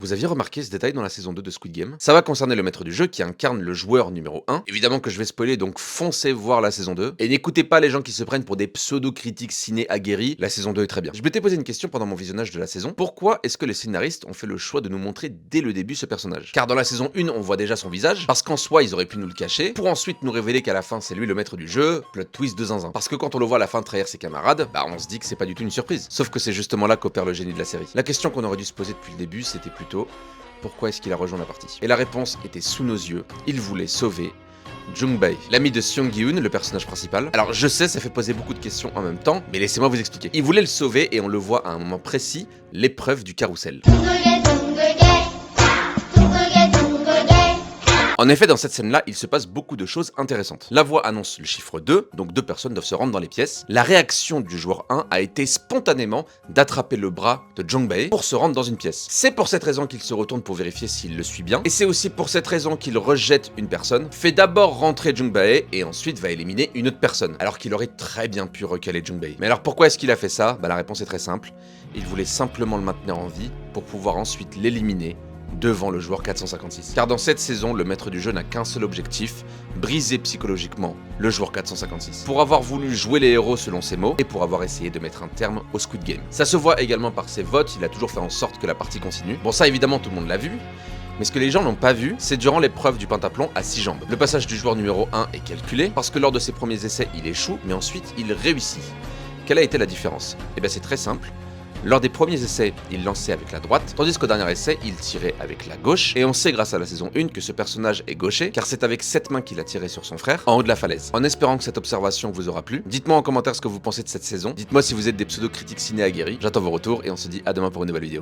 Vous aviez remarqué ce détail dans la saison 2 de Squid Game? Ça va concerner le maître du jeu qui incarne le joueur numéro 1. Évidemment que je vais spoiler, donc foncez voir la saison 2. Et n'écoutez pas les gens qui se prennent pour des pseudo-critiques ciné aguerris, la saison 2 est très bien. Je m'étais posé une question pendant mon visionnage de la saison. Pourquoi est-ce que les scénaristes ont fait le choix de nous montrer dès le début ce personnage? Car dans la saison 1, on voit déjà son visage, parce qu'en soi ils auraient pu nous le cacher, pour ensuite nous révéler qu'à la fin c'est lui le maître du jeu, plot twist de zinzin. Parce que quand on le voit à la fin trahir ses camarades, bah on se dit que c'est pas du tout une surprise. Sauf que c'est justement là qu'opère le génie de la série. La question qu'on aurait dû se poser depuis le début, c'était plutôt: pourquoi est-ce qu'il a rejoint la partie? Et la réponse était sous nos yeux, il voulait sauver Jung-bae, l'ami de Seong Gi-hoon, le personnage principal. Alors je sais, ça fait poser beaucoup de questions en même temps, mais laissez-moi vous expliquer. Il voulait le sauver et on le voit à un moment précis, l'épreuve du carrousel. En effet, dans cette scène-là, il se passe beaucoup de choses intéressantes. La voix annonce le chiffre 2, donc 2 personnes doivent se rendre dans les pièces. La réaction du joueur 1 a été spontanément d'attraper le bras de Jung-bae pour se rendre dans une pièce. C'est pour cette raison qu'il se retourne pour vérifier s'il le suit bien, et c'est aussi pour cette raison qu'il rejette une personne, fait d'abord rentrer Jung-bae, et ensuite va éliminer une autre personne, alors qu'il aurait très bien pu recaler Jung-bae. Mais alors pourquoi est-ce qu'il a fait ça? Bah la réponse est très simple, il voulait simplement le maintenir en vie pour pouvoir ensuite l'éliminer devant le joueur 456. Car dans cette saison, le maître du jeu n'a qu'un seul objectif, briser psychologiquement le joueur 456. Pour avoir voulu jouer les héros selon ses mots, et pour avoir essayé de mettre un terme au Squid Game. Ça se voit également par ses votes, il a toujours fait en sorte que la partie continue. Bon ça évidemment tout le monde l'a vu, mais ce que les gens n'ont pas vu, c'est durant l'épreuve du pentathlon à 6 jambes. Le passage du joueur numéro 1 est calculé, parce que lors de ses premiers essais, il échoue, mais ensuite il réussit. Quelle a été la différence? Eh bien c'est très simple. Lors des premiers essais, il lançait avec la droite, tandis qu'au dernier essai, il tirait avec la gauche, et on sait grâce à la saison 1 que ce personnage est gaucher, car c'est avec cette main qu'il a tiré sur son frère, en haut de la falaise. En espérant que cette observation vous aura plu, dites-moi en commentaire ce que vous pensez de cette saison, dites-moi si vous êtes des pseudo-critiques ciné aguerris, j'attends vos retours, et on se dit à demain pour une nouvelle vidéo.